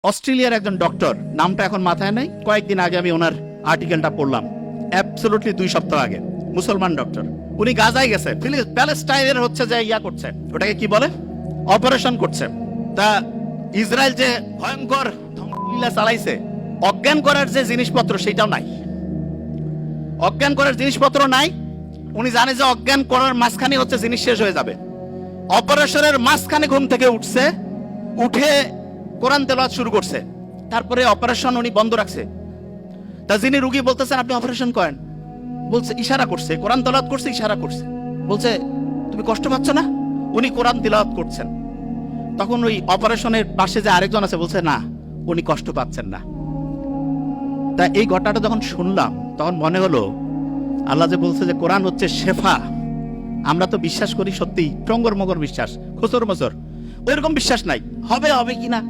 অস্ট্রেলিয়ার একজন ডক্টর, নামটা এখন মাথায় নাই, কয়েকদিন আগে আমি ওনার আর্টিকেলটা পড়লাম, অ্যাবসলিউটলি 2 সপ্তাহ আগে, মুসলমান ডক্টর। উনি গাজায় গেছে, প্যালেস্টাইনের হচ্ছে যে ইয়া করছে, ওটাকে কি বলে, অপারেশন করছে। তা ইসরায়েল যে ভয়ঙ্কর ধ্বংসলীলা চালাইছে, অজ্ঞান করার যে জিনিসপত্র সেটাও নাই, অজ্ঞান করার জিনিসপত্র নাই। উনি জানে যে অজ্ঞান করার মাঝখানে হচ্ছে জিনিস শেষ হয়ে যাবে। অপারেশনের মাঝখানে ঘুম থেকে উঠছে, উঠে কোরআন তেলাওয়াত শুরু করছে। তারপরে অপারেশন উনি বন্ধ রাখছে। তা যিনি রুগী বলতেছেন আপনি অপারেশন করেন, বলছে ইশারা করছে, কোরআন তেলাওয়াত করছে, ইশারা করছে, বলছে তুমি কষ্ট পাচ্ছ না? উনি কোরআন তেলাওয়াত করছেন। তখন ওই অপারেশনের পাশে যে আরেকজন আছে বলছে না, উনি কষ্ট পাচ্ছেন না। তা এই ঘটনাটা যখন শুনলাম তখন মনে হলো আল্লাহ যে বলছে যে কোরআন হচ্ছে শেফা, আমরা তো বিশ্বাস করি সত্যি টঙ্গর মগর বিশ্বাস, খোসর মজর, ওইরকম বিশ্বাস নাই হবে হবে কিনা।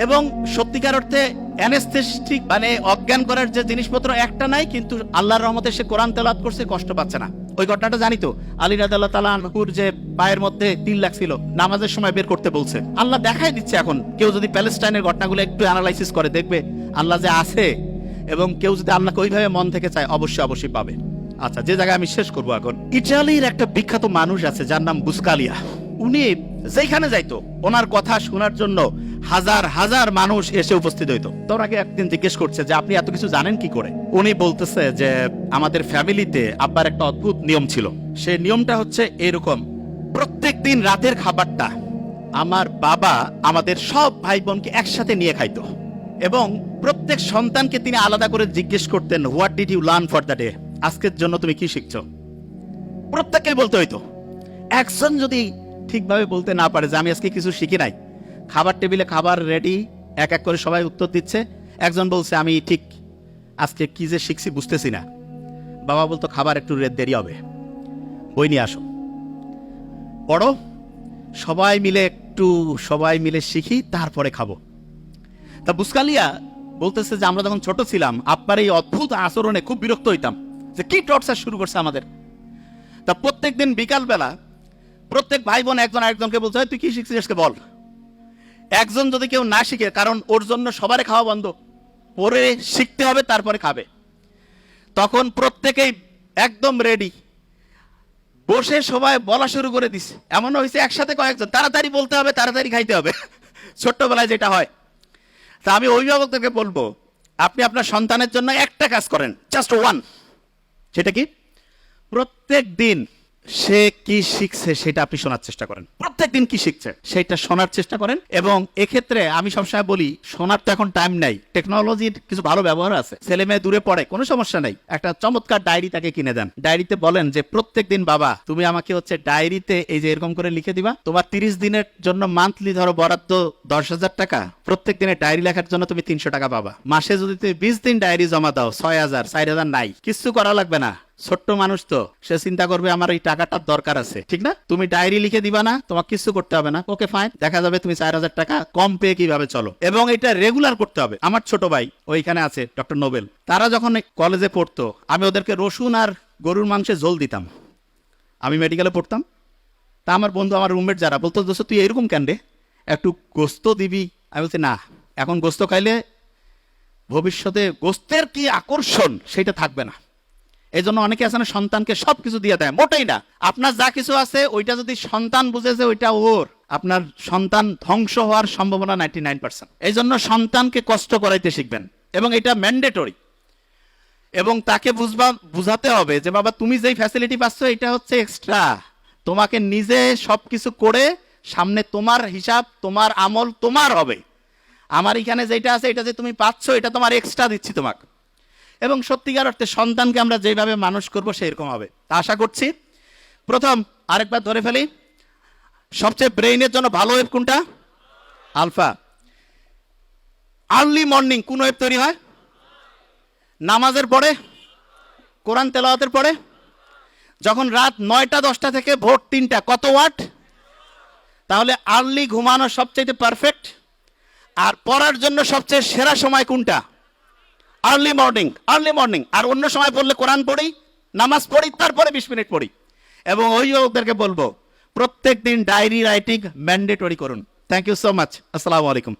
এবং সত্যিকার অর্থে অ্যানেস্থেটিক মানে অজ্ঞান করার যে জিনিসপত্র একটা নাই, কিন্তু আল্লাহর রহমতে সে কোরআন তেলাওয়াত করছে, কষ্ট পাচ্ছে না। ওই ঘটনাটা জানি তো, আলী রাদিয়াল্লাহু তাআলা আনহুর যে পায়ের মধ্যে তিল লাগছিল, নামাজের সময় বের করতে বলছে। আল্লাহ দেখাই দিচ্ছে। এখন কেউ যদি প্যালেস্টাইনের ঘটনাগুলো একটু অ্যানালাইসিস করে দেখবে আল্লাহ যে আছে, এবং কেউ যদি আল্লাহকে ওইভাবে মন থেকে চায় অবশ্যই অবশ্যই পাবে। আচ্ছা, যে জায়গায় আমি শেষ করবো এখন, ইটালির একটা বিখ্যাত মানুষ আছে যার নাম বুসকালিয়া। উনি যেখানে যাইতো ওনার কথা শোনার জন্য হাজার হাজার মানুষ এসে উপস্থিত হইতো। তোর আগে একদিন জিজ্ঞেস করছে যে আপনি এত কিছু জানেন কি করে? উনি বলতেছে যে আমাদের ফ্যামিলিতে আব্বার একটা অদ্ভুত নিয়ম ছিল। সেই নিয়মটা হচ্ছে এরকম, প্রত্যেক দিন রাতের খাবারটা আমার বাবা আমাদের সব ভাই বোনকে একসাথে নিয়ে খাইতো, এবং প্রত্যেক সন্তানকে তিনি আলাদা করে জিজ্ঞেস করতেন what did you learn for the day, আজকের জন্য তুমি কি শিখছো? প্রত্যেককে বলতে হইতো। একজন যদি ঠিকভাবে বলতে না পারে যে আমি আজকে কিছু শিখি নাই, খাবার টেবিলে খাবার রেডি, এক এক করে সবাই উত্তর দিচ্ছে, একজন বলছে আমি ঠিক আজকে কি যে শিখছি বুঝতেছি না, বাবা বলতো খাবার একটু দেরি হবে, বই নিয়ে আসো, পড়ো, সবাই মিলে শিখি, তারপরে খাবো। তা বুসকালিয়া বলতেছে যে আমরা যখন ছোট ছিলাম আব্বার এই অদ্ভুত আচরণে খুব বিরক্ত হইতাম, যে কি টর্চার শুরু করছে আমাদের। তা প্রত্যেক দিন বিকালবেলা প্রত্যেক ভাই বোন একজন আরেকজনকে বলছে তুই কি শিখছিস আজকে বল। একজন যদি কেউ না শিখে, কারণ ওর জন্য সবারই খাওয়া বন্ধ, পরে শিখতে হবে তারপরে খাবে, তখন প্রত্যেকেই একদম রেডি বসে সবাই বলা শুরু করে দিছে। এমন হয়েছে একসাথে কয়েকজন, তাড়াতাড়ি বলতে হবে, তাড়াতাড়ি খাইতে হবে, ছোট্টবেলায় যেটা হয়। তা আমি অভিভাবকদেরকে বলবো আপনি আপনার সন্তানের জন্য একটা কাজ করেন, জাস্ট ওয়ান। সেটা কি? প্রত্যেক দিন সে কি শিখছে সেটা আপনি শোনার চেষ্টা করেন, প্রত্যেক দিন কি শিখছে সেটা শোনার চেষ্টা করেন। এবং এক্ষেত্রে আমি সবসময় বলি শোনার তো এখন টাইম নাই, টেকনোলজির কিছু ভালো ব্যবহার আছে, ছেলে মেয়ে দূরে পড়ে কোনো সমস্যা নাই, একটা চমৎকার ডায়েরি তাকে কিনে দেন, ডায়েরিতে বলেন যে প্রত্যেক দিন বাবা তুমি আমাকে হচ্ছে ডায়েরিতে এই যে এরকম করে লিখে দিবা, তোমার 30 দিনের জন্য মান্থলি ধরো বরাদ্দ 10,000 টাকা, প্রত্যেক দিনে ডায়েরি লেখার জন্য তুমি 300 টাকা পাবা। মাসে যদি তুমি 20 দিন ডায়েরি জমা দাও 6,000, 4,000 নাই, কিছু করা লাগবে না। ছোট্ট মানুষ তো, সে চিন্তা করবে আমার এই টাকাটার দরকার আছে, ঠিক না? তুমি ডায়েরি লিখে দিবা না, তোমার কিছু করতে হবে না, ওকে ফাইন, দেখা যাবে তুমি 4,000 টাকা কম পেয়ে কিভাবে চলো। এবং এটা রেগুলার করতে হবে। আমার ছোট ভাই ওইখানে আছে ডক্টর নোবেল, তারা যখন কলেজে পড়তো আমি ওদেরকে রসুন আর গরুর মাংসে ঝোল দিতাম, আমি মেডিকেলে পড়তাম। তা আমার বন্ধু, আমার রুমমেট যারা বলতো দোস্ত তুই এরকম কেন রে, একটু গোস্ত দিবি। আমি বলছি না, এখন গোস্ত খাইলে ভবিষ্যতে গোস্তের কি আকর্ষণ সেটা থাকবে না। এই জন্য অনেকে আছে না সন্তানকে সবকিছু দিয়ে দেয়, মোটেই না। আপনার যা কিছু আছে ওইটা যদি সন্তান বুঝেছে ওইটা ওর, আপনার সন্তান ধ্বংস হওয়ার সম্ভাবনা 99%। এই জন্য সন্তানকে কষ্ট করাইতে শিখবেন, এবং এটা ম্যান্ডেটরি। এবং তাকে বুঝাতে হবে যে বাবা তুমি যেই ফ্যাসিলিটি পাচ্ছ এটা হচ্ছে এক্সট্রা, তোমাকে নিজে সবকিছু করে সামনে তোমার হিসাব, তোমার আমল তোমার হবে। আমার এখানে যেটা আছে এটা যে তুমি পাচ্ছ এটা তোমার এক্সট্রা দিচ্ছি তোমাকে। এবং সত্যিকার অর্থে সন্তানকে আমরা যেভাবে মানুষ করব সেরকম হবে, তা আশা করছি। প্রথম আরেকবার ধরে ফেলি, সবচেয়ে ব্রেইনের জন্য ভালো ওয়েব কোনটা? আলফা। আর্লি মর্নিং কোন ওয়েব তৈরি হয়? নামাজের পরে, কোরআন তেলাওয়াতের পরে। যখন রাত 9টা 10টা থেকে ভোর 3টা, কত ওয়াট? তাহলে আর্লি ঘুমানো সবচেয়ে পারফেক্ট। আর পড়ার জন্য সবচেয়ে সেরা সময় কোনটা? Early morning. আর অন্য সময় পড়লে কোরআন পড়ি, নামাজ পড়ি, তারপরে 20 মিনিট পড়ি। এবং অভিভাবকদেরকে বলবো প্রত্যেক দিন ডায়েরি রাইটিং ম্যান্ডেটরি করুন। Thank you so much. আসসালামু আলাইকুম।